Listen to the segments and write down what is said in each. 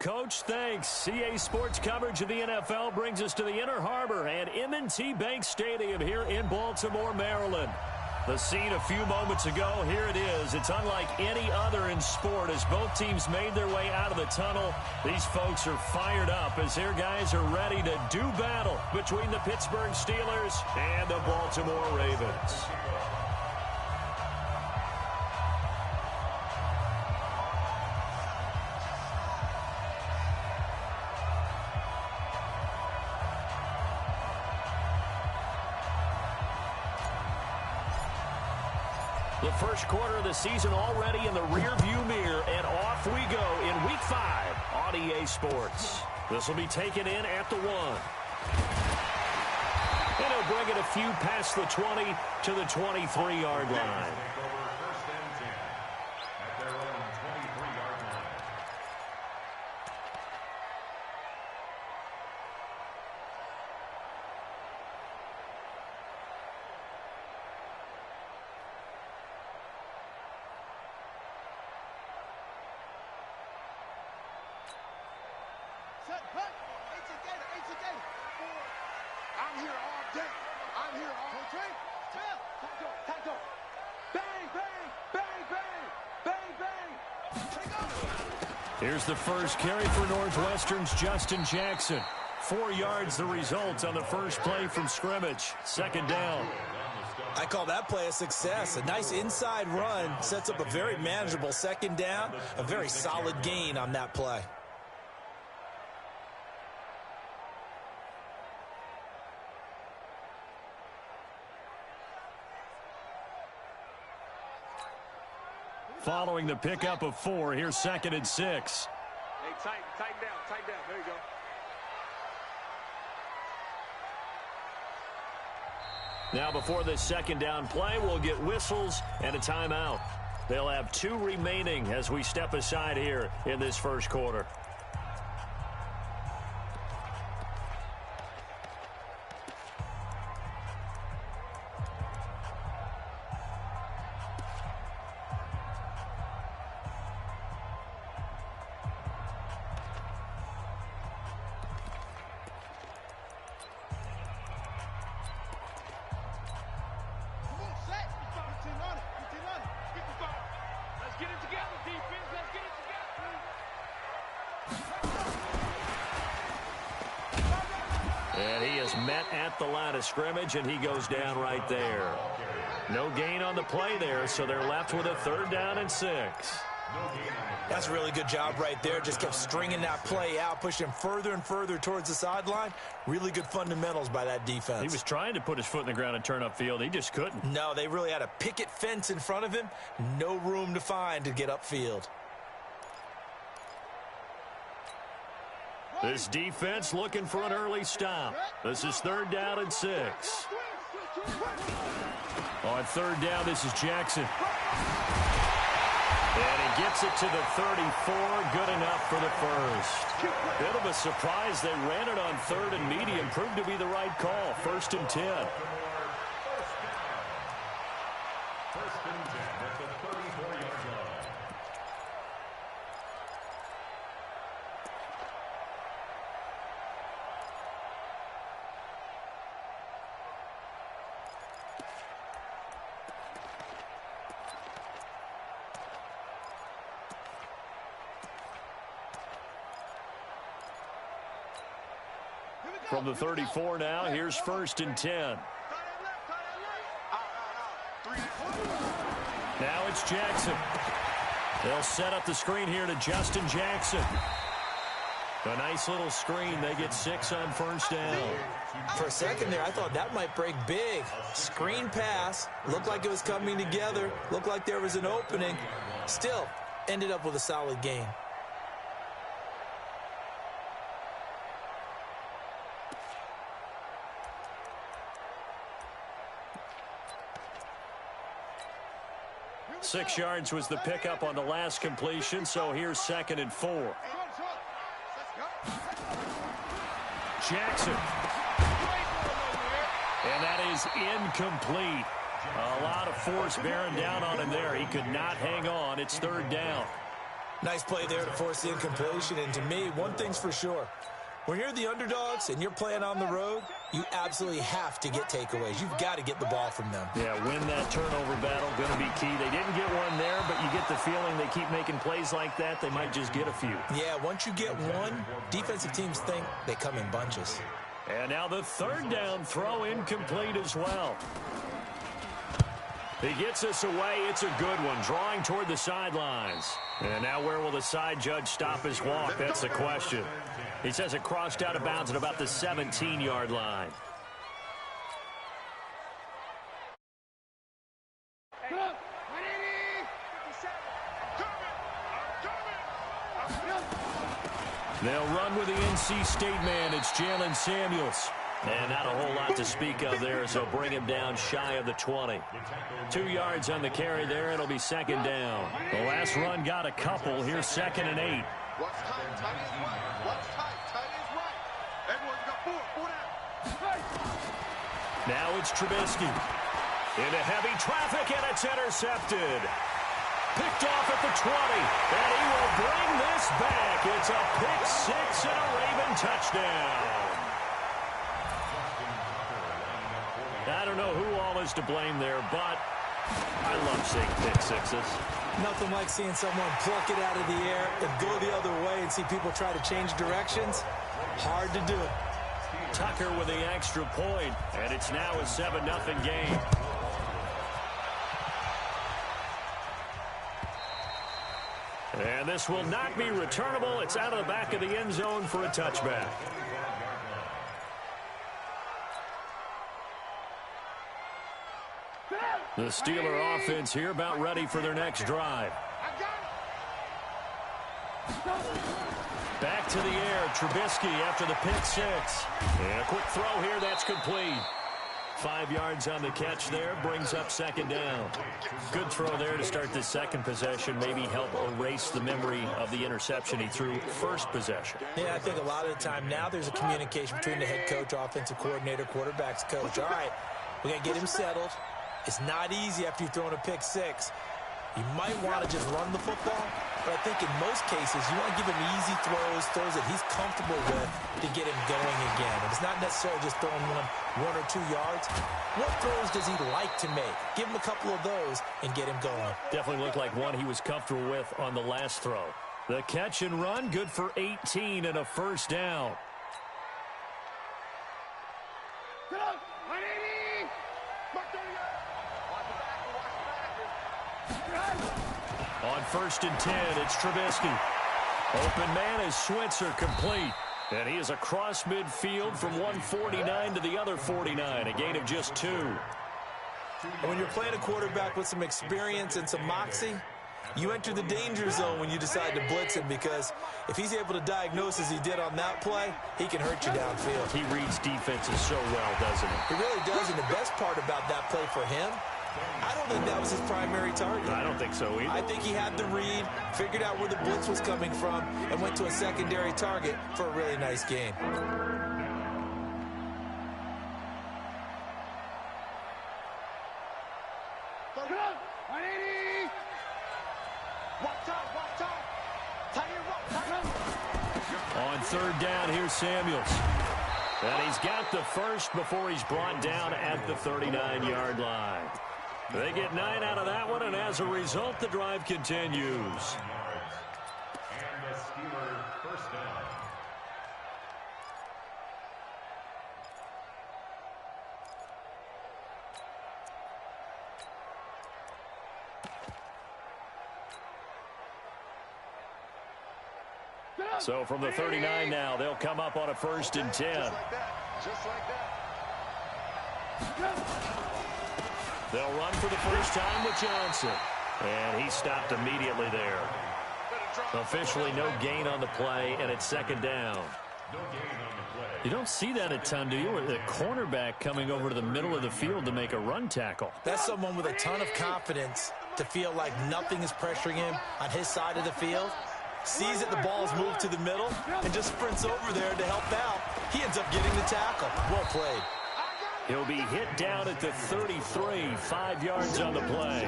Coach, thanks. CA Sports coverage of the NFL brings us to the Inner Harbor and M&T Bank Stadium here in Baltimore, Maryland. The scene a few moments ago, here it is. It's unlike any other in sport as both teams made their way out of the tunnel. These folks are fired up as their guys are ready to do battle between the Pittsburgh Steelers and the Baltimore Ravens. The first quarter of the season already in the rearview mirror, and off we go in Week 5 on EA Sports. This will be taken in at the 1. And he'll bring it a few past the 20 to the 23-yard line. I'm here all day. I'm here all day. Tackle. Bang, bang, bang, bang, bang, bang. Here's the first carry for Northwestern's Justin Jackson. 4 yards the result on the first play from scrimmage. Second down. I call that play a success. A nice inside run sets up a very manageable second down. A very solid gain on that play. Following the pickup of 4, here's 2nd and 6. Hey, tighten down. There you go. Now before this second down play, we'll get whistles and a timeout. They'll have 2 remaining as we step aside here in this first quarter. And he is met at the line of scrimmage, and he goes down right there. No gain on the play there, so they're left with a 3rd down and 6. That's a really good job right there. Just kept stringing that play out, pushing further and further towards the sideline. Really good fundamentals by that defense. He was trying to put his foot in the ground and turn upfield. He just couldn't. No, they really had a picket fence in front of him. No room to find to get upfield. This defense looking for an early stop. This is 3rd down and 6. On 3rd down, this is Jackson. And he gets it to the 34. Good enough for the first. Bit of a surprise. They ran it on 3rd and medium. Proved to be the right call. 1st and 10. From the 34 now, here's 1st and 10. Now it's Jackson. They'll set up the screen here to Justin Jackson. A nice little screen. They get 6 on 1st down. For a second there, I thought that might break big. Screen pass. Looked like it was coming together. Looked like there was an opening. Still, ended up with a solid gain. Six yards was the pickup on the last completion, so here's 2nd and 4. Jackson. And that is incomplete. A lot of force bearing down on him there. He could not hang on. It's 3rd down. Nice play there to force the incompletion. And to me, one thing's for sure. When you're the underdogs and you're playing on the road, you absolutely have to get takeaways. You've got to get the ball from them. Yeah, win that turnover battle, going to be key. They didn't get one there, but you get the feeling they keep making plays like that, they might just get a few. Yeah, once you get one, defensive teams think they come in bunches. And now the third down throw incomplete as well. He gets us away. It's a good one, drawing toward the sidelines. And now where will the side judge stop his walk? That's the question. He says it crossed out of bounds at about the 17-yard line. They'll run with the NC State man. It's Jalen Samuels. And not a whole lot to speak of there, so bring him down shy of the 20. 2 yards on the carry there. It'll be second down. The last run got a couple. Here's 2nd and 8. What's tight? Tight is right. What's tight? Tight is right. Edwards got four down. Now it's Trubisky. Into heavy traffic, and it's intercepted. Picked off at the 20, and he will bring this back. It's a pick six and a Raven touchdown. I don't know who all is to blame there, but I love seeing pick sixes. Nothing like seeing someone pluck it out of the air and go the other way and see people try to change directions. Hard to do. Tucker with the extra point, and it's now a 7-0 game. And this will not be returnable. It's out of the back of the end zone for a touchback. The Steeler offense here about ready for their next drive. Back to the air, Trubisky after the pick six. And a quick throw here, that's complete. 5 yards on the catch there, brings up second down. Good throw there to start this second possession, maybe help erase the memory of the interception he threw first possession. Yeah, I think a lot of the time now there's a communication between the head coach, offensive coordinator, quarterback's coach. All right, we got to get him settled. It's not easy after you've thrown a pick six. You might want to just run the football, but I think in most cases you want to give him easy throws that he's comfortable with to get him going again. And it's not necessarily just throwing one or 2 yards. What throws does he like to make? Give him a couple of those and get him going. Definitely looked like one he was comfortable with on the last throw. The catch and run, good for 18 and a first down. On 1st and 10, it's Trubisky. Open man is Switzer, complete. And he is across midfield from 149 to the other 49, a gain of just 2. And when you're playing a quarterback with some experience and some moxie, you enter the danger zone when you decide to blitz him, because if he's able to diagnose as he did on that play, he can hurt you downfield. He reads defenses so well, doesn't he? He really does, and the best part about that play for him, I don't think that was his primary target. I don't think so either. I think he had the read, figured out where the blitz was coming from, and went to a secondary target for a really nice gain. On 3rd down, here's Samuels. And he's got the first before he's brought down at the 39-yard line. They get 9 out of that one, and as a result, the drive continues. And the Steeler first down. So from the 39 now, they'll come up on a 1st and 10. Just like that. Just like that. They'll run for the first time with Johnson. And he stopped immediately there. Officially no gain on the play, and it's 2nd down. No gain on the play. You don't see that a ton, do you? Or the cornerback coming over to the middle of the field to make a run tackle. That's someone with a ton of confidence to feel like nothing is pressuring him on his side of the field. Sees that the ball's moved to the middle and just sprints over there to help out. He ends up getting the tackle. Well played. He'll be hit down at the 33, 5 yards on the play.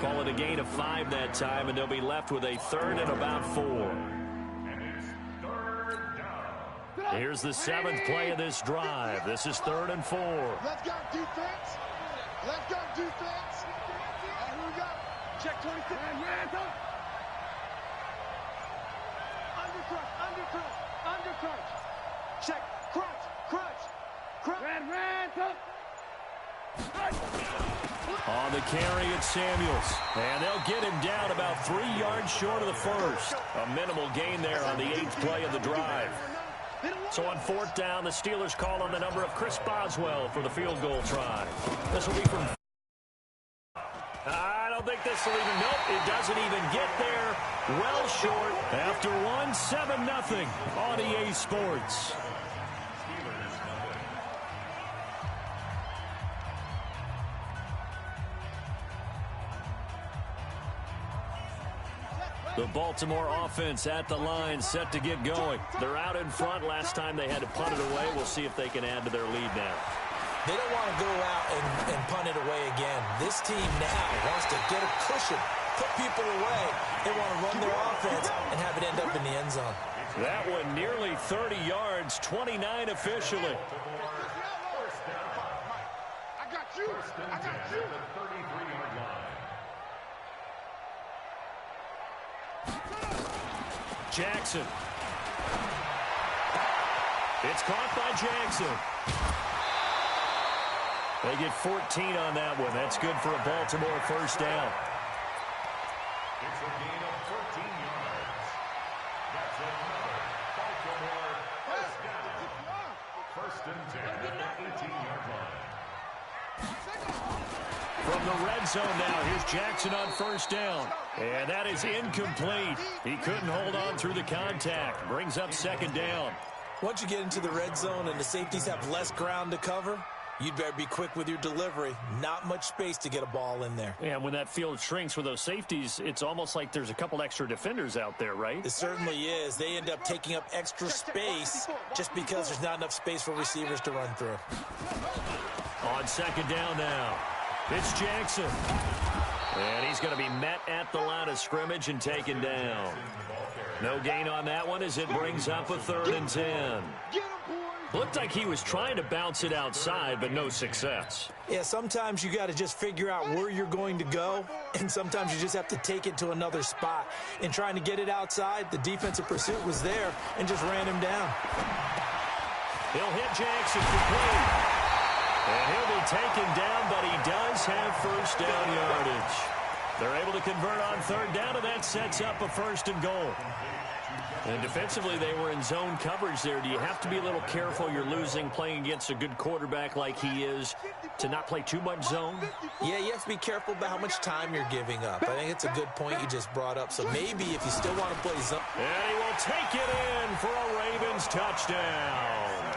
Call it a gain of 5 that time, and they'll be left with a third and about 4. And it's third down. Here's the 7th play of this drive. This is 3rd and 4. Let's go defense. Let's go defense. And here we go. Check 26. Under crunch. Check, crunch. On the carry, it's Samuels. And they'll get him down about 3 yards short of the first. A minimal gain there on the 8th play of the drive. So on 4th down, the Steelers call on the number of Chris Boswell for the field goal try. This will be from... I don't think this will even... Nope, it doesn't even get there. Well short. After 1, 7-0 on EA Sports. The Baltimore offense at the line, set to get going. They're out in front. Last time they had to punt it away. We'll see if they can add to their lead now. They don't want to go out and punt it away again. This team now wants to get a cushion, put people away. They want to run their offense and have it end up in the end zone. That one nearly 30 yards, 29 officially. I got you. The 33-yard line. Jackson. It's caught by Jackson. They get 14 on that one. That's good for a Baltimore first down. It's a gain of 14 yards. That's another Baltimore first down. First and 10 at the 18-yard line. From the red zone now, here's Jackson on first down. And that is incomplete. He couldn't hold on through the contact. Brings up 2nd down. Once you get into the red zone and the safeties have less ground to cover, you'd better be quick with your delivery. Not much space to get a ball in there. Yeah, when that field shrinks with those safeties, it's almost like there's a couple extra defenders out there, right? It certainly is. They end up taking up extra space just because there's not enough space for receivers to run through. On 2nd down now, it's Jackson. And he's going to be met at the line of scrimmage and taken down. No gain on that one as it brings up a 3rd and 10. Looked like he was trying to bounce it outside, but no success. Yeah, sometimes you got to just figure out where you're going to go, and sometimes you just have to take it to another spot. In trying to get it outside, the defensive pursuit was there and just ran him down. He'll hit Jackson complete. And he'll be taken down, but he does have first down yardage. They're able to convert on 3rd down, and that sets up a 1st and goal. And defensively, they were in zone coverage there. Do you have to be a little careful? You're losing playing against a good quarterback like he is to not play too much zone? Yeah, you have to be careful about how much time you're giving up. I think it's a good point you just brought up. So maybe if you still want to play zone. And he will take it in for a Ravens touchdown.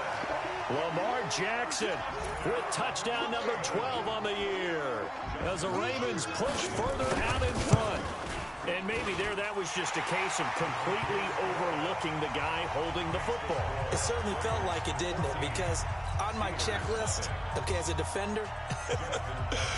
Lamar Jackson with touchdown number 12 on the year as the Ravens push further out in front. And maybe there that was just a case of completely overlooking the guy holding the football. It certainly felt like it, didn't it? Because on my checklist, okay, as a defender,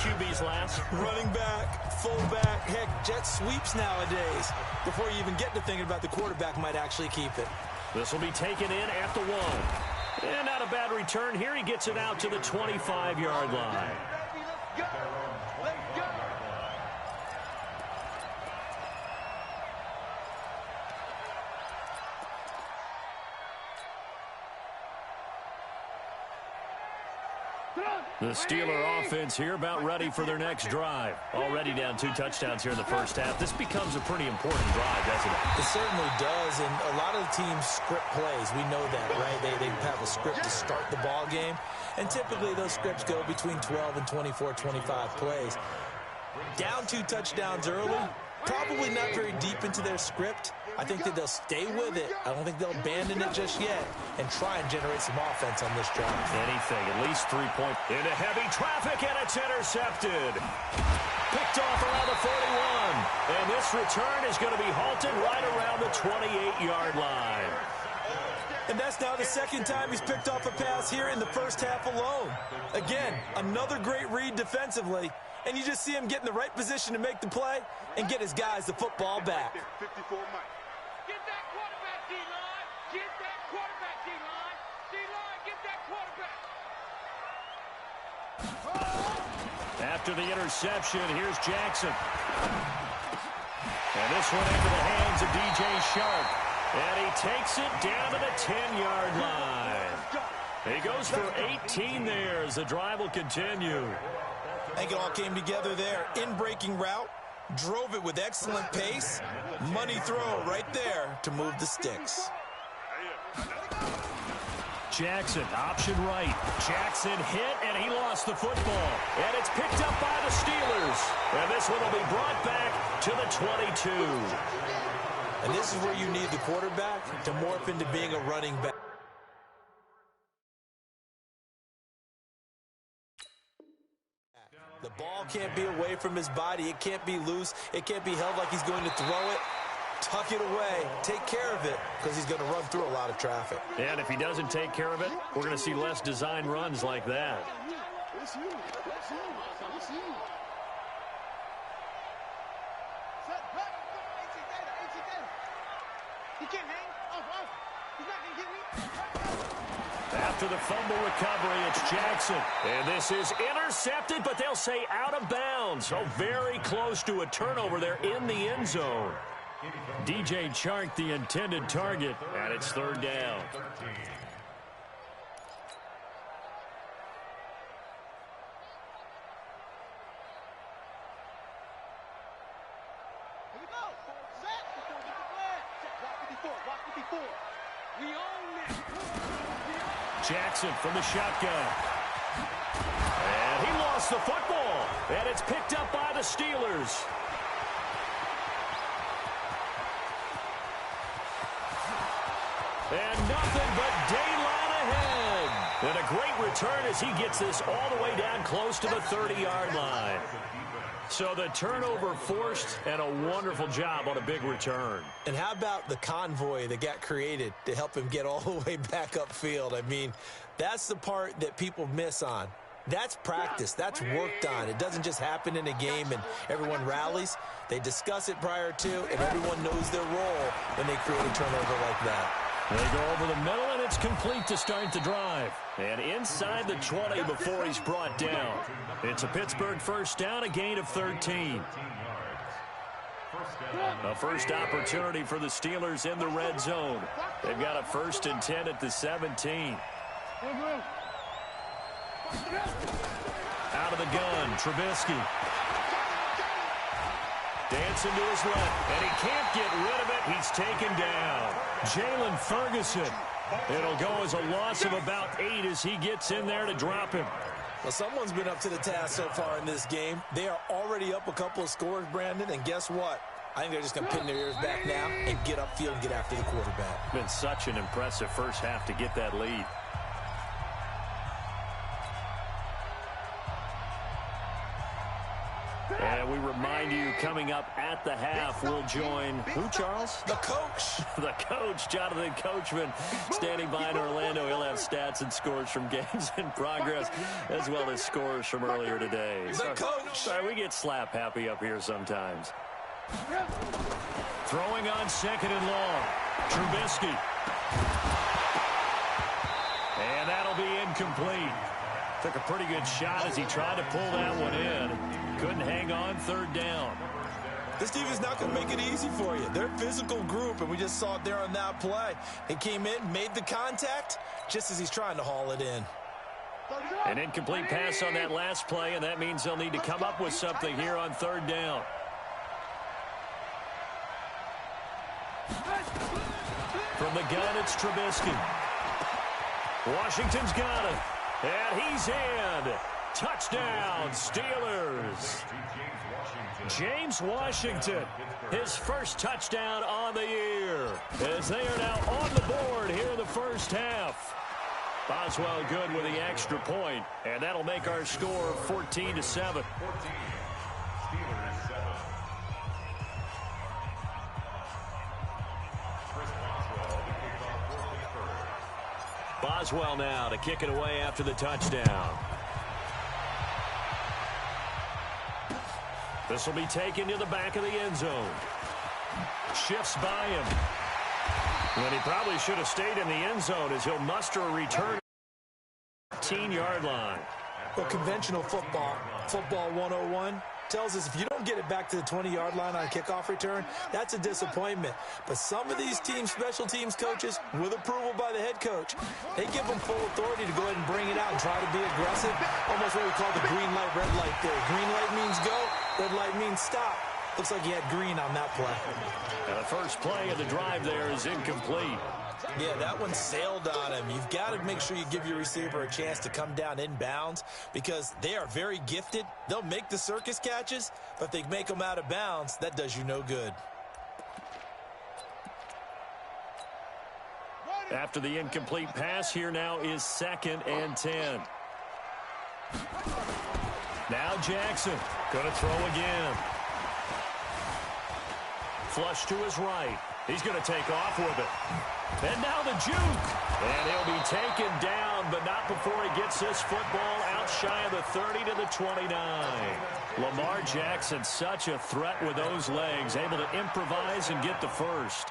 QB's last. running back, fullback, heck, jet sweeps nowadays. Before you even get to thinking about the quarterback might actually keep it. This will be taken in at the 1. And not a bad return here. He gets it out to the 25-yard line. The Steeler offense here about ready for their next drive. Already down 2 touchdowns here in the first half. This becomes a pretty important drive, doesn't it? It certainly does, and a lot of the teams script plays. We know that, right? They have a script to start the ball game, and typically those scripts go between 12 and 24, 25 plays. Down 2 touchdowns early, probably not very deep into their script. I think that they'll stay with it. I don't think they'll abandon it just yet and try and generate some offense on this drive. Anything, at least 3 points. Into heavy traffic, and it's intercepted. Picked off around the 41. And this return is going to be halted right around the 28-yard line. And that's now the second time he's picked off a pass here in the first half alone. Again, another great read defensively, and you just see him get in the right position to make the play and get his guys the football back. 54 Mike. Get that quarterback, D-line. Get that quarterback, D-line. D-line, get that quarterback. After the interception, here's Jackson. And this one into the hands of DJ Shark. And he takes it down to the 10-yard line. He goes for 18 there as the drive will continue. I think it all came together there. In-breaking route, drove it with excellent pace. Money throw right there to move the sticks. Jackson, option right. Jackson hit, and he lost the football. And it's picked up by the Steelers. And this one will be brought back to the 22. And this is where you need the quarterback to morph into being a running back. The ball can't be away from his body. It can't be loose. It can't be held like he's going to throw it. Tuck it away. Take care of it because he's going to run through a lot of traffic. And if he doesn't take care of it, we're going to see less design runs like that. After the fumble recovery, it's Jackson. And this is intercepted, but they'll say out of bounds. So very close to a turnover there in the end zone. DJ Chark, the intended target, and it's third down. Jackson from the shotgun. And he lost the football. And it's picked up by the Steelers. And nothing but daylight ahead. And a great return as he gets this all the way down close to the 30-yard line. So the turnover forced, and a wonderful job on a big return. And how about the convoy that got created to help him get all the way back upfield? I mean, that's the part that people miss on. That's practice. That's worked on. It doesn't just happen in a game and everyone rallies. They discuss it prior to, and everyone knows their role when they create a turnover like that. They go over the middle, and it's complete to start the drive. And inside the 20 before he's brought down. It's a Pittsburgh first down, a gain of 13. A first opportunity for the Steelers in the red zone. They've got a 1st and 10 at the 17. Out of the gun, Trubisky. Dancing to his left, and he can't get rid of it. He's taken down. Jalen Ferguson. It'll go as a loss of about 8 as he gets in there to drop him. Well, someone's been up to the task so far in this game. They are already up a couple of scores, Brandon, and guess what? I think they're just going to pin their ears back now and get upfield and get after the quarterback. Been such an impressive first half to get that lead. And we remind you, coming up at the half, we'll join who, Charles? The coach. The coach, Jonathan Coachman, standing by in Orlando. He'll have stats and scores from games in progress, as well as scores from earlier today. The coach. Sorry, we get slap happy up here sometimes. Throwing on 2nd and long. Trubisky. And that'll be incomplete. Took a pretty good shot as he tried to pull that one in. Couldn't hang on, 3rd down. This team is not going to make it easy for you. They're a physical group, and we just saw it there on that play. He came in, made the contact, just as he's trying to haul it in. An incomplete pass on that last play, and that means they'll need to come up with something here on 3rd down. From the gun, it's Trubisky. Washington's got it. And he's in. Touchdown, Steelers. James Washington, his first touchdown on the year, as they are now on the board here in the first half. Boswell good with the extra point, and that'll make our score 14-7. Boswell now to kick it away after the touchdown. This will be taken to the back of the end zone. Shifts by him. And he probably should have stayed in the end zone as he'll muster a return 15-yard line. Well, conventional football 101, tells us if you don't get it back to the 20-yard line on a kickoff return, that's a disappointment. But some of these teams, special teams coaches, with approval by the head coach, they give them full authority to go ahead and bring it out and try to be aggressive. Almost what we call the green light, red light theory. Green light means go, red light means stop. Looks like he had green on that play. And the first play of the drive there is incomplete. Yeah, that one sailed on him. You've got to make sure you give your receiver a chance to come down inbounds because they are very gifted. They'll make the circus catches, but if they make them out of bounds, that does you no good. After the incomplete pass, here now is 2nd and 10. Now Jackson going to throw again. Flush to his right. He's going to take off with it. And now the juke. And he'll be taken down, but not before he gets this football out shy of the 30 to the 29. Lamar Jackson, such a threat with those legs, able to improvise and get the first.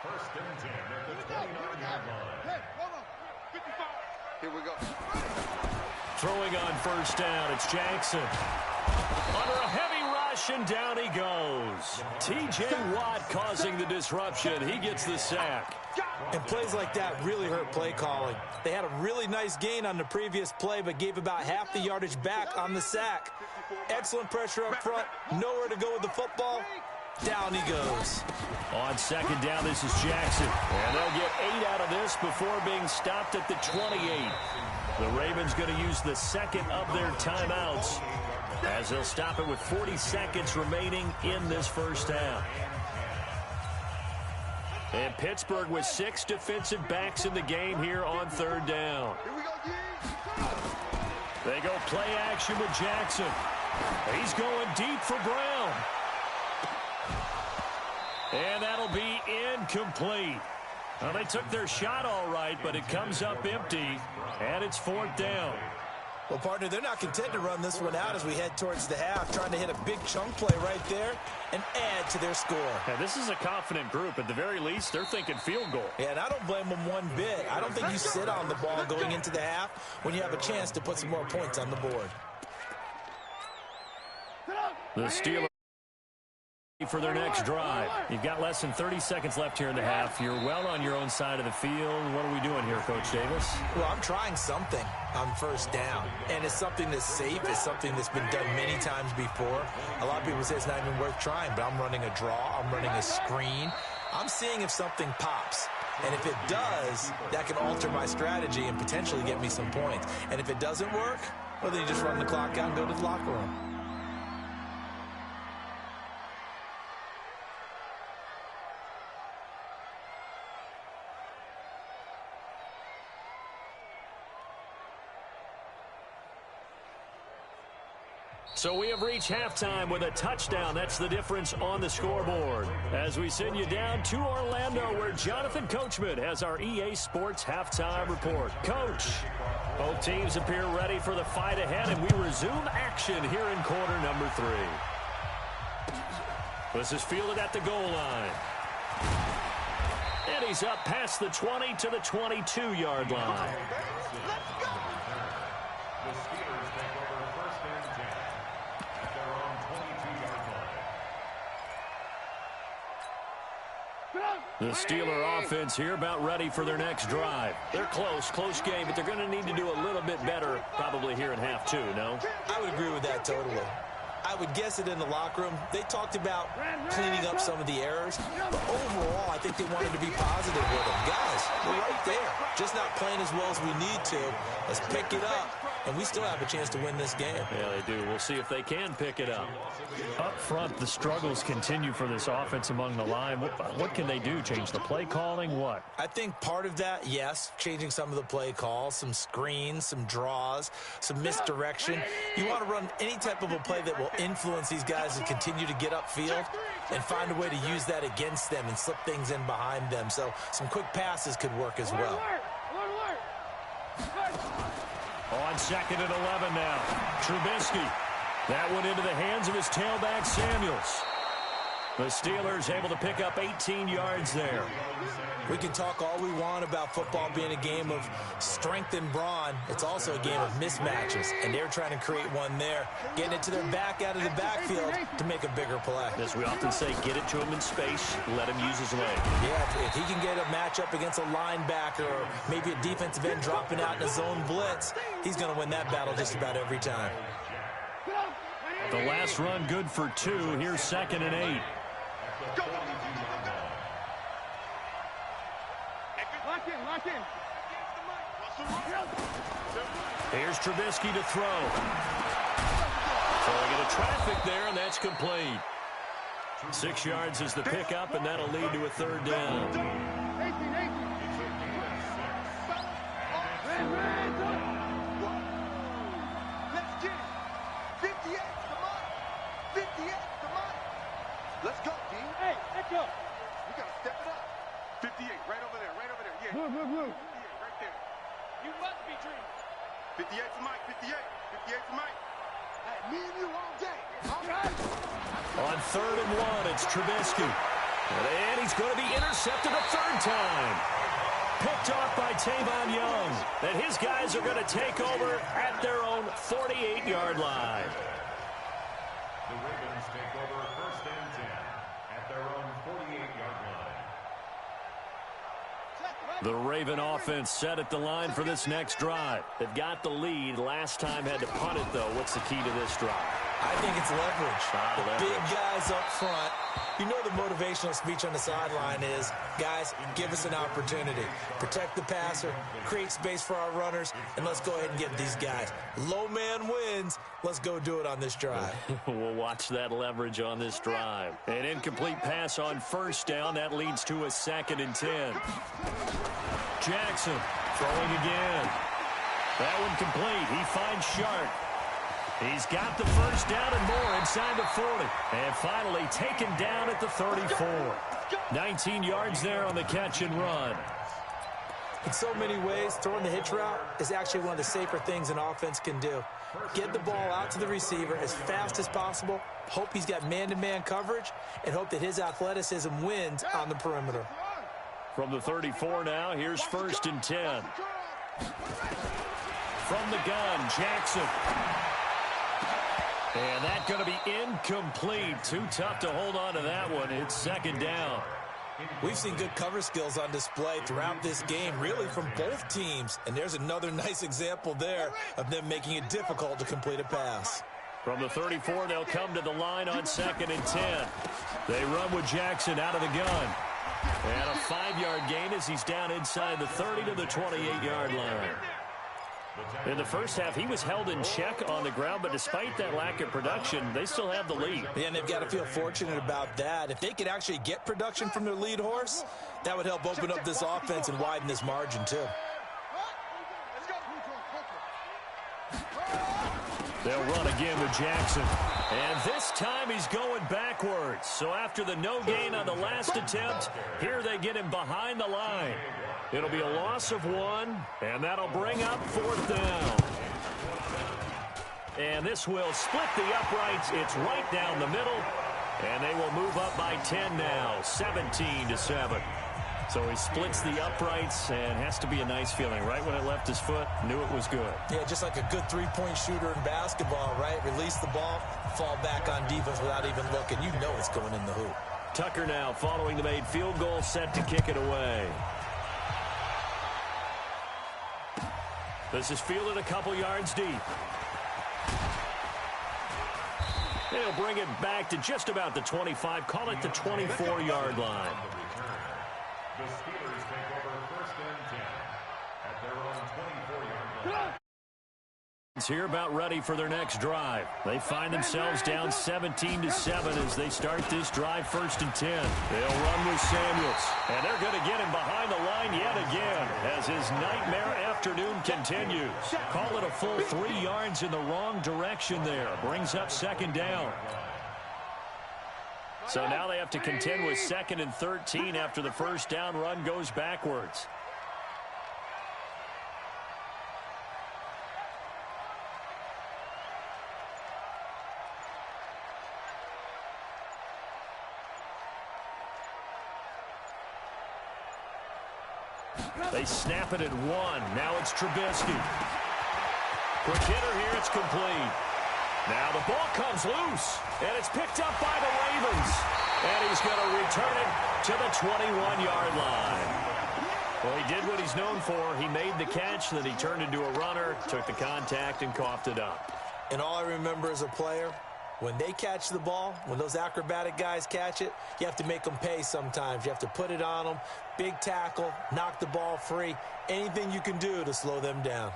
First and 10 at the 29-yard line. Here we go. Throwing on first down, it's Jackson. Under a heavy rush, and down he goes. T.J. Watt causing the disruption. He gets the sack. And plays like that really hurt play calling. They had a really nice gain on the previous play, but gave about half the yardage back on the sack. Excellent pressure up front. Nowhere to go with the football. Down he goes. On second down, this is Jackson. And they'll get 8 out of this before being stopped at the 28. The Ravens going to use the second of their timeouts as they'll stop it with 40 seconds remaining in this first half. And Pittsburgh with 6 defensive backs in the game here on third down. They go play action with Jackson. He's going deep for Brown. And that'll be incomplete. Well, they took their shot all right, but it comes up empty, and it's 4th down. Well, partner, they're not content to run this one out as we head towards the half, trying to hit a big chunk play right there and add to their score. Yeah, this is a confident group. At the very least, they're thinking field goal. Yeah, and I don't blame them one bit. I don't think you sit on the ball going into the half when you have a chance to put some more points on the board. The Steelers for their next drive. You've got less than 30 seconds left here in the half. You're well on your own side of the field. What are we doing here, Coach Davis? Well, I'm trying something on first down, and it's something that's safe. It's something that's been done many times before. A lot of people say it's not even worth trying, but I'm running a draw. I'm running a screen. I'm seeing if something pops. And if it does, that can alter my strategy and potentially get me some points. And if it doesn't work, well, then you just run the clock out and go to the locker room. So we have reached halftime with a touchdown. That's the difference on the scoreboard. As we send you down to Orlando, where Jonathan Coachman has our EA Sports halftime report. Coach, both teams appear ready for the fight ahead, and we resume action here in quarter number 3. This is fielded at the goal line. And he's up past the 20 to the 22-yard line. The Steelers take over first and 10 at their own 22-yard line. The Steeler offense here about ready for their next drive. They're close game, but they're going to need to do a little bit better probably here in half 2, no? I would agree with that totally. I would guess it in the locker room. They talked about cleaning up some of the errors, but overall, I think they wanted to be positive with them. Guys, we're right there. Just not playing as well as we need to. Let's pick it up, and we still have a chance to win this game. Yeah, they do. We'll see if they can pick it up. Up front, the struggles continue for this offense among the line. What can they do? Change the play calling? What? I think part of that, yes, changing some of the play calls, some screens, some draws, some misdirection. You want to run any type of a play that will influence these guys to continue to get upfield and find a way to use that against them and slip things in behind them. So some quick passes could work as well. On 2nd and 11 now. Trubisky. That one into the hands of his tailback, Samuels. The Steelers able to pick up 18 yards there. We can talk all we want about football being a game of strength and brawn. It's also a game of mismatches, and they're trying to create one there, getting it to their back out of the backfield to make a bigger play. As we often say, get it to him in space, let him use his leg. Yeah, if he can get a matchup against a linebacker or maybe a defensive end dropping out in a zone blitz, he's going to win that battle just about every time. The last run good for 2. Here's 2nd and 8. Lock in. Here's Trubisky to throw. Throwing into traffic there, and that's complete. 6 yards is the pickup, and that'll lead to a 3rd down. 18. Let's get it. 58, come on. 58, come on. Let's go, D. Hey, let's go. We got to step it up. 58, right over there. Yeah. Move. 58, right there. You must be dreaming. 58 for Mike, 58. 58 for Mike. Hey, me and you all day. All right. On 3rd and 1, it's Trubisky. And he's going to be intercepted a 3rd time. Picked off by Tavon Young. And his guys are going to take over at their own 48-yard line. The Ravens take over 1st and 10 at their own 48-yard line. The Raven offense set at the line for this next drive. They've got the lead. Last time had to punt it, though. What's the key to this drive? I think it's leverage. Leverage. Big guys up front. You know the motivational speech on the sideline is, guys, give us an opportunity. Protect the passer, create space for our runners, and let's go ahead and get these guys. Low man wins. Let's go do it on this drive. We'll watch that leverage on this drive. An incomplete pass on 1st down. That leads to a 2nd and 10. Jackson throwing again. That one complete. He finds Sharp. He's got the 1st down and more inside the 40. And finally taken down at the 34. 19 yards there on the catch and run. In so many ways, throwing the hitch route is actually one of the safer things an offense can do. Get the ball out to the receiver as fast as possible, hope he's got man-to-man coverage, and hope that his athleticism wins on the perimeter. From the 34 now, here's 1st and 10. From the gun, Jackson. And that's going to be incomplete. Too tough to hold on to that one. It's 2nd down. We've seen good cover skills on display throughout this game, really from both teams. And there's another nice example there of them making it difficult to complete a pass. From the 34, they'll come to the line on 2nd and 10. They run with Jackson out of the gun. And a 5-yard gain as he's down inside the 30 to the 28-yard line. In the first half, he was held in check on the ground, but despite that lack of production, they still have the lead. Yeah, and they've got to feel fortunate about that. If they could actually get production from their lead horse, that would help open up this offense and widen this margin, too. They'll run again with Jackson. And this time he's going backwards. So after the no gain on the last attempt, here they get him behind the line. It'll be a loss of 1, and that'll bring up 4th down. And this will split the uprights. It's right down the middle, and they will move up by 10 now, 17-7. So he splits the uprights, and has to be a nice feeling. Right when it left his foot, knew it was good. Yeah, just like a good three-point shooter in basketball, right? Release the ball, fall back on defense without even looking. You know it's going in the hoop. Tucker now following the made field goal, set to kick it away. This is fielded a couple yards deep. They'll bring it back to just about the 25, call it the 24-yard line. The Steelers take over 1st and 10 at their own 24-yard line. Here about ready for their next drive. They find themselves down 17-7 as they start this drive 1st and 10. They'll run with Samuels, and they're going to get him behind the line yet again as his nightmare afternoon continues. Call it a full 3 yards in the wrong direction there. Brings up 2nd down. So now they have to contend with 2nd and 13 after the 1st down run goes backwards. They snap it at 1. Now it's Trubisky. Quick hitter here. It's complete. Now the ball comes loose, and it's picked up by the Ravens. And he's going to return it to the 21-yard line. Well, he did what he's known for. He made the catch, then he turned into a runner, took the contact, and coughed it up. And all I remember as a player, when they catch the ball, when those acrobatic guys catch it, you have to make them pay sometimes. You have to put it on them, big tackle, knock the ball free, anything you can do to slow them down.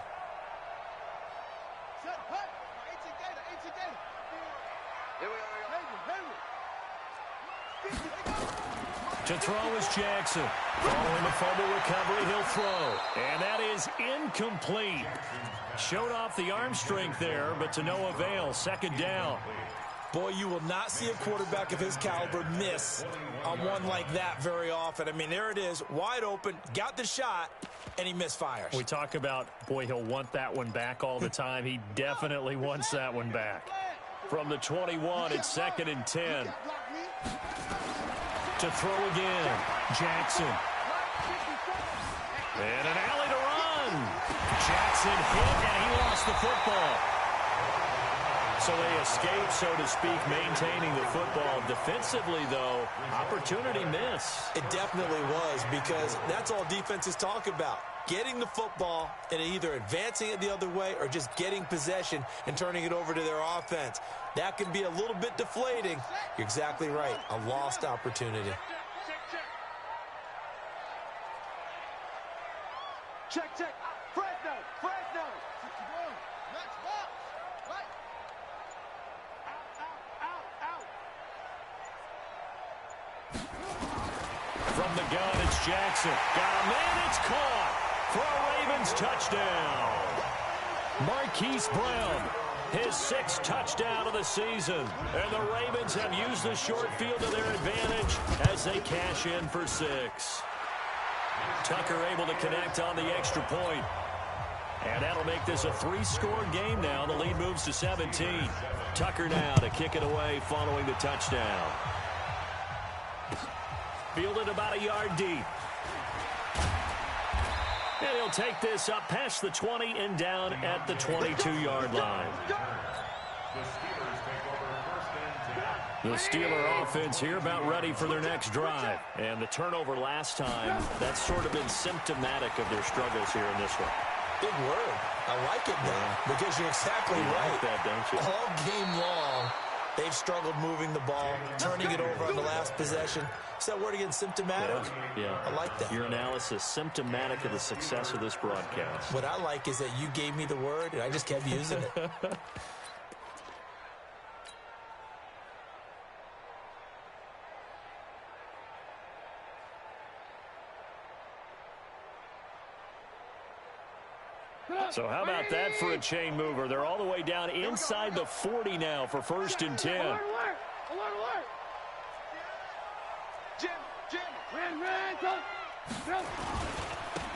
To throw is Jackson. Following the fumble recovery, he'll throw. And that is incomplete. Showed off the arm strength there, but to no avail. Second down. Boy, you will not see a quarterback of his caliber miss on one like that very often. I mean, there it is, wide open, got the shot, and he misfires. We talk about, boy, he'll want that one back all the time. He definitely wants that one back. From the 21, it's 2nd and 10. To throw again, Jackson. And an alley to run. Jackson hit, and he lost the football. So they escape, so to speak, maintaining the football. Defensively, though, opportunity miss. It definitely was, because that's all defenses talk about. Getting the football and either advancing it the other way or just getting possession and turning it over to their offense. That can be a little bit deflating. You're exactly right. A lost opportunity. Check. Fresno. Match box. Right. Out. From the gun, it's Jackson. Got a man, it's caught for a Ravens touchdown. Marquise Brown, his 6th touchdown of the season. And the Ravens have used the short field to their advantage as they cash in for 6. Tucker able to connect on the extra point. And that'll make this a 3-score game now. The lead moves to 17. Tucker now to kick it away following the touchdown. Fielded about a yard deep. And he'll take this up past the 20 and down at the 22-yard line. The Steeler offense here about ready for their next drive. And the turnover last time, that's sort of been symptomatic of their struggles here in this one. Big word. I like it now, because you're exactly right. Like that, don't you? All game long, they've struggled moving the ball, turning it over on the last possession. Is that word again, symptomatic? Yeah. I like that. Your analysis, symptomatic of the success of this broadcast. What I like is that you gave me the word, and I just kept using it. So how about that for a chain mover? They're all the way down inside the 40 now for 1st and 10. Alert! Jim. Run!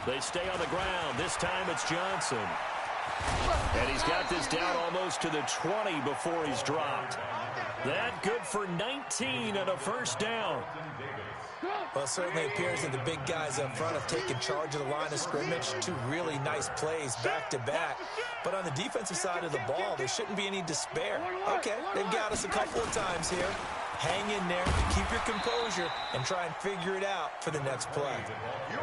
They stay on the ground. This time it's Johnson. And he's got this down almost to the 20 before he's dropped. That good for 19 and a 1st down. Well, it certainly appears that the big guys up front have taken charge of the line of scrimmage. 2 really nice plays back-to-back. But on the defensive side of the ball, there shouldn't be any despair. Okay, they've got us a couple of times here. Hang in there, keep your composure, and try and figure it out for the next play.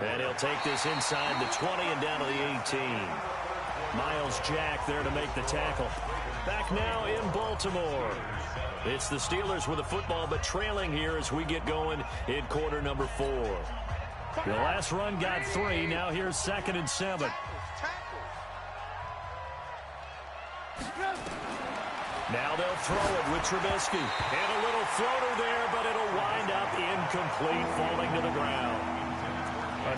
And he'll take this inside the 20 and down to the 18. Miles Jack there to make the tackle. Back now in Baltimore. It's the Steelers with the football, but trailing here as we get going in quarter number 4. The last run got 3. Now here's 2nd and 7. Now they'll throw it with Trubisky. And a little floater there, but it'll wind up incomplete, falling to the ground.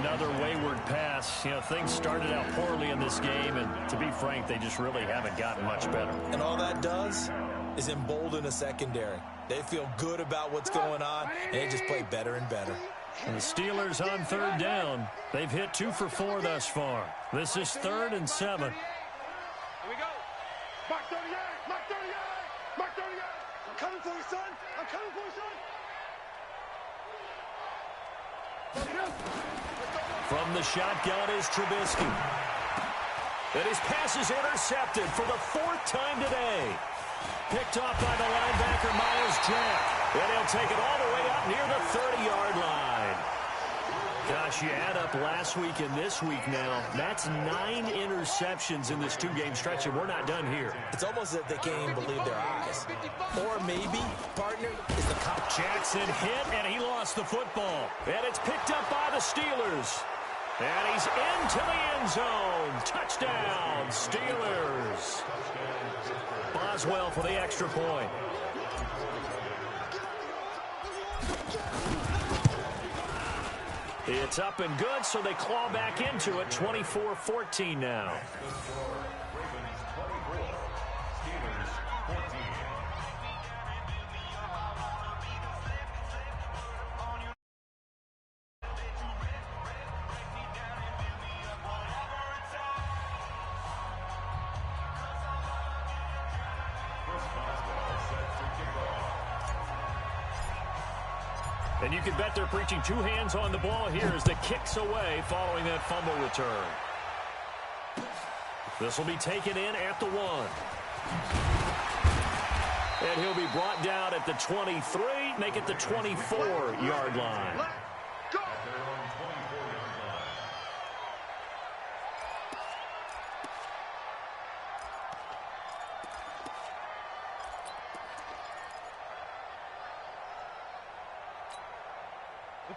Another wayward pass. You know, things started out poorly in this game, and to be frank, they just really haven't gotten much better. And all that does is embolden a secondary. They feel good about what's going on, and they just play better and better. And the Steelers on 3rd down. They've hit 2 for 4 thus far. This is 3rd and 7. Here we go. Mark 38! Mark 38! Mark 38! I'm coming for you, son! I'm coming for you, son! Let's go! From the shotgun is Trubisky. And his pass is intercepted for the 4th time today. Picked off by the linebacker, Myles Jack. And he'll take it all the way up near the 30-yard line. Gosh, you add up last week and this week now. That's 9 interceptions in this 2-game stretch, and we're not done here. It's almost as if they can't even believe their eyes. Or maybe, partner, is the cop. Jackson hit, and he lost the football. And it's picked up by the Steelers. And he's into the end zone. Touchdown, Steelers. Boswell for the extra point. It's up and good, so they claw back into it. 24-14 now. And you can bet they're preaching 2 hands on the ball here as the kick's away following that fumble return. This will be taken in at the 1. And he'll be brought down at the 23, make it the 24-yard line.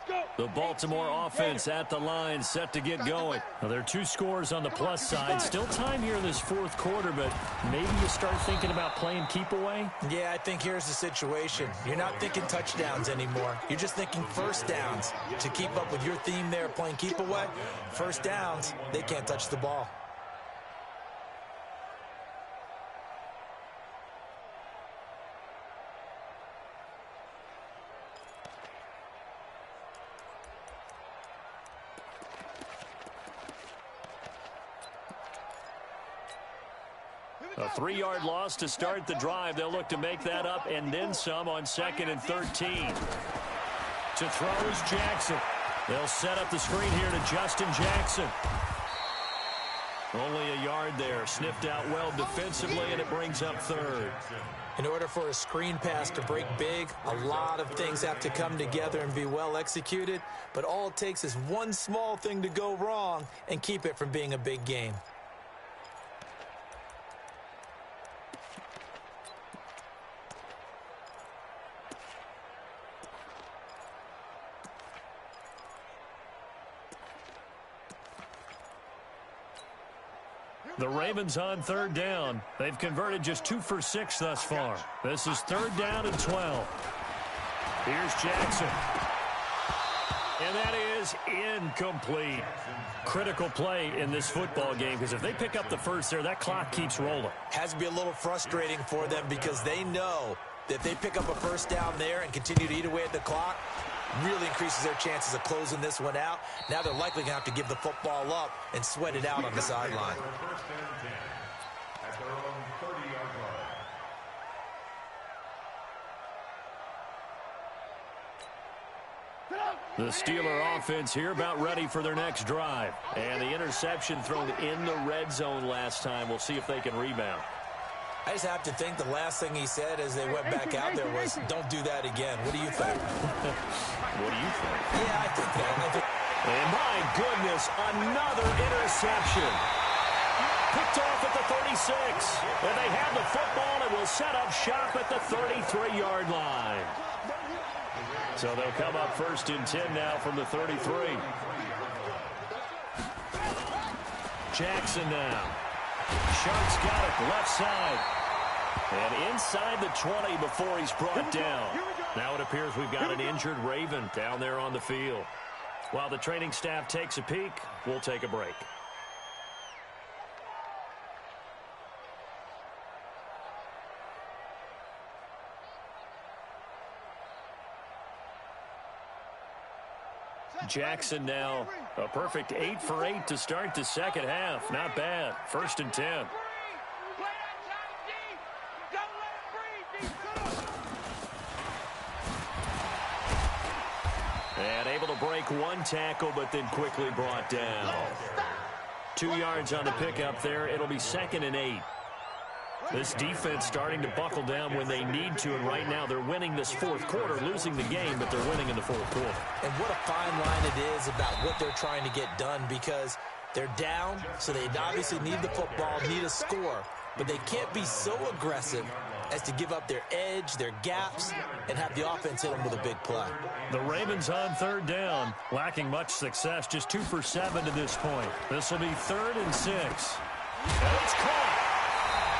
Go! The Baltimore offense at the line, set to get going. Now, there are 2 scores on the plus side. Still time here in this 4th quarter, but maybe you start thinking about playing keep away? Yeah, I think here's the situation. You're not thinking touchdowns anymore. You're just thinking first downs. To keep up with your theme there, playing keep away, first downs, they can't touch the ball. A 3-yard loss to start the drive. They'll look to make that up and then some on 2nd and 13. To throw is Jackson. They'll set up the screen here to Justin Jackson. Only a yard there. Sniffed out well defensively, and it brings up 3rd. In order for a screen pass to break big, a lot of things have to come together and be well executed. But all it takes is one small thing to go wrong and keep it from being a big game. The Ravens on 3rd down. They've converted just 2 for 6 thus far. This is 3rd down and 12. Here's Jackson. And that is incomplete. Critical play in this football game, because if they pick up the first there, that clock keeps rolling. Has to be a little frustrating for them because they know that if they pick up a first down there and continue to eat away at the clock, really increases their chances of closing this one out. Now they're likely going to have to give the football up and sweat it out on the sideline. The Steeler offense here about ready for their next drive. And the interception thrown in the red zone last time. We'll see if they can rebound. I just have to think the last thing he said as they went back out there was, don't do that again. What do you think? What do you think? Yeah, I think that. And my goodness, another interception. Picked off at the 36. And they have the football and will set up shop at the 33-yard line. So they'll come up 1st and 10 now from the 33. Jackson now. Sharks got it left side. And inside the 20 before he's brought down. Now it appears we've got an injured Raven down there on the field. While the training staff takes a peek, we'll take a break. Jackson now a perfect 8 for 8 to start the second half. Not bad. 1st and 10. And able to break one tackle, but then quickly brought down. 2 yards on the pickup there. It'll be 2nd and 8. This defense starting to buckle down when they need to, and right now they're winning this fourth quarter, losing the game, but they're winning in the fourth quarter. And what a fine line it is about what they're trying to get done, because they're down, so they obviously need the football, need a score, but they can't be so aggressive as to give up their edge, their gaps, and have the offense hit them with a big play. The Ravens on 3rd down, lacking much success, just 2 for 7 to this point. This will be 3rd and 6. And it's caught.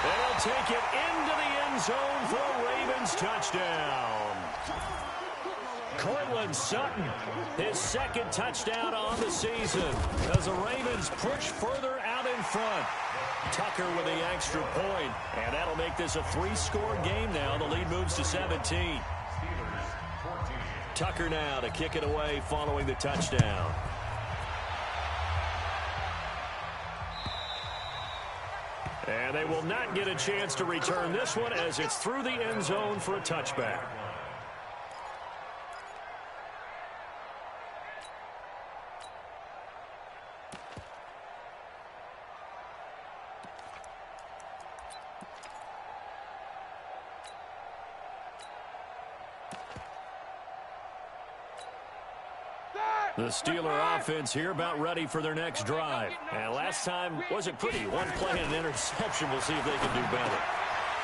They'll take it into the end zone for a Ravens touchdown. Cortland Sutton, his 2nd touchdown on the season as the Ravens push further out in front. Tucker with the extra point, and that'll make this a 3-score game now. The lead moves to 17. Tucker now to kick it away following the touchdown. And they will not get a chance to return this one as it's through the end zone for a touchback. The Steeler offense here about ready for their next drive. And last time wasn't pretty. One play and an interception. We'll see if they can do better.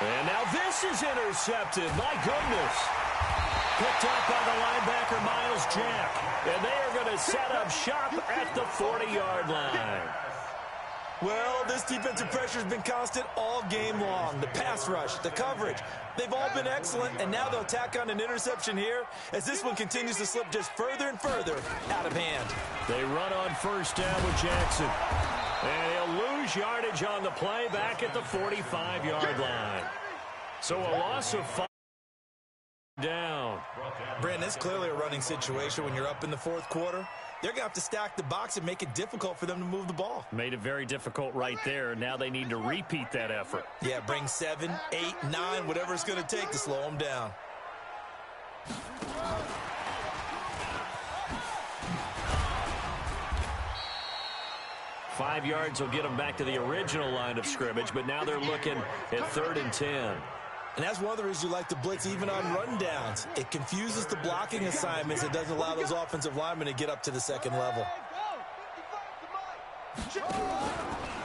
And now this is intercepted. My goodness. Picked up by the linebacker, Miles Jack. And they are going to set up shop at the 40-yard line. Well, this defensive pressure has been constant all game long. The pass rush, the coverage, they've all been excellent, and now they'll tack on an interception here as this one continues to slip just further and further out of hand. They run on 1st down with Jackson. And he'll lose yardage on the play back at the 45-yard line. So a loss of 5 down. Brandon, it's clearly a running situation when you're up in the 4th quarter. They're going to have to stack the box and make it difficult for them to move the ball. Made it very difficult right there. Now they need to repeat that effort. Yeah, bring 7, 8, 9, whatever it's going to take to slow them down. Five yards will get them back to the original line of scrimmage, but now they're looking at 3rd and 10. And that's one of the reasons you like to blitz even on run downs. It confuses the blocking assignments. It doesn't allow those offensive linemen to get up to the 2nd level.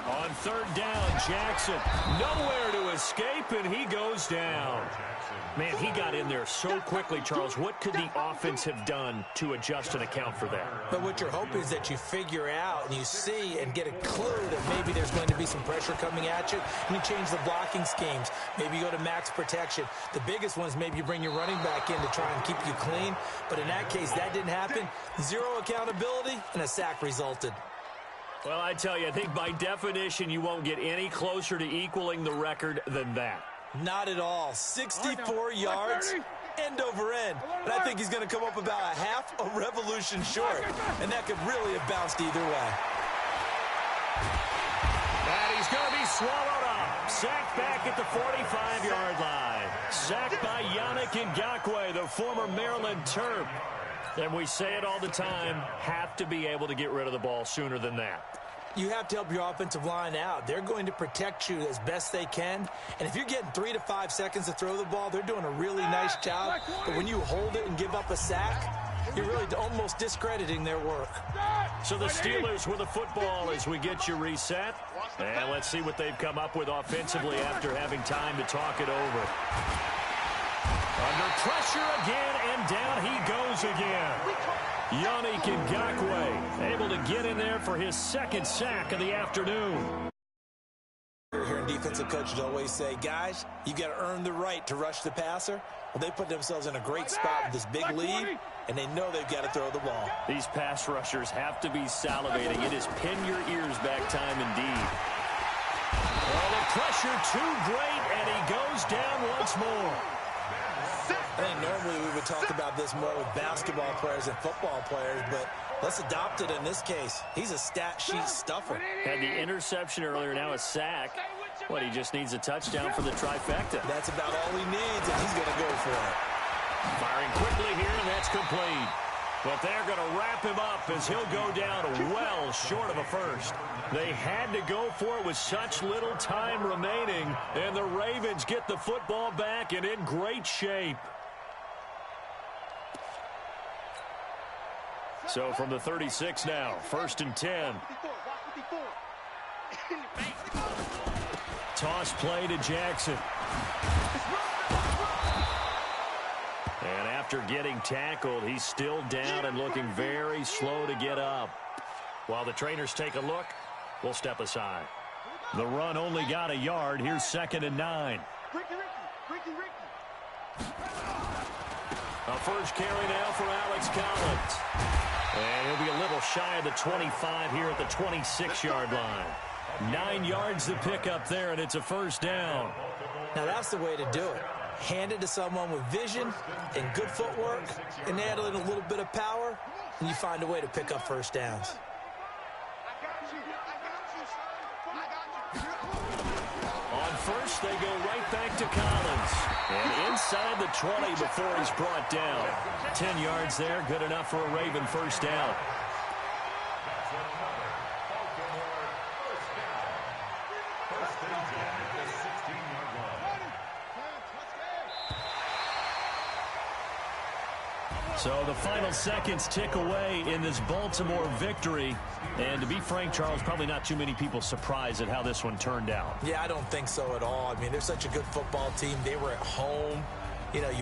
On 3rd down, Jackson nowhere to escape, and he goes down. Man, he got in there so quickly, Charles. What could the offense have done to adjust and account for that? But what you're hoping is that you figure out and you see and get a clue that maybe there's going to be some pressure coming at you, and you change the blocking schemes. Maybe you go to max protection. The biggest one is maybe you bring your running back in to try and keep you clean. But in that case, that didn't happen. 0 accountability, and a sack resulted. Well, I tell you, I think by definition you won't get any closer to equaling the record than that. Not at all. 64 yards, end over end. And I think he's going to come up about a half a revolution short. And that could really have bounced either way. And he's going to be swallowed up. Sacked back at the 45-yard line. Sacked by Yannick Ngakoue, the former Maryland Terp. And we say it all the time, have to be able to get rid of the ball sooner than that. You have to help your offensive line out. They're going to protect you as best they can. And if you're getting 3 to 5 seconds to throw the ball, they're doing a really nice job. But when you hold it and give up a sack, you're really almost discrediting their work. So the Steelers with the football as we get you reset. And let's see what they've come up with offensively after having time to talk it over. Under pressure again, and down he goes again. Yannick Ngakoue able to get in there for his 2nd sack of the afternoon. Hearing defensive coaches always say, guys, you got to earn the right to rush the passer. Well, they put themselves in a great spot with this big lead, and they know they've got to throw the ball. These pass rushers have to be salivating. It is pin your ears back time indeed. Well, the pressure too great, and he goes down once more. I think normally we would talk about this more with basketball players and football players, but let's adopt it in this case. He's a stat sheet stuffer. Had the interception earlier, now a sack. What, he just needs a touchdown for the trifecta. That's about all he needs, and he's going to go for it. Firing quickly here, and that's complete. But they're going to wrap him up as he'll go down well short of a first. They had to go for it with such little time remaining, and the Ravens get the football back and in great shape. So from the 36 now, 1st and 10. Toss play to Jackson. And after getting tackled, he's still down and looking very slow to get up. While the trainers take a look, we'll step aside. The run only got a yard. Here's 2nd and 9. A first carry now for Alex Collins. And he'll be a little shy of the 25 here at the 26-yard line. 9 yards to pick up there, and it's a first down. Now that's the way to do it. Hand it to someone with vision and good footwork, and add in a little bit of power, and you find a way to pick up first downs. On first, they go right back to Collins. And inside the 20 before he's brought down. 10 yards there, good enough for a Raven first down. So the final seconds tick away in this Baltimore victory. And to be frank, Charles, probably not too many people surprised at how this one turned out. Yeah, I don't think so at all. I mean, they're such a good football team. They were at home. You know, you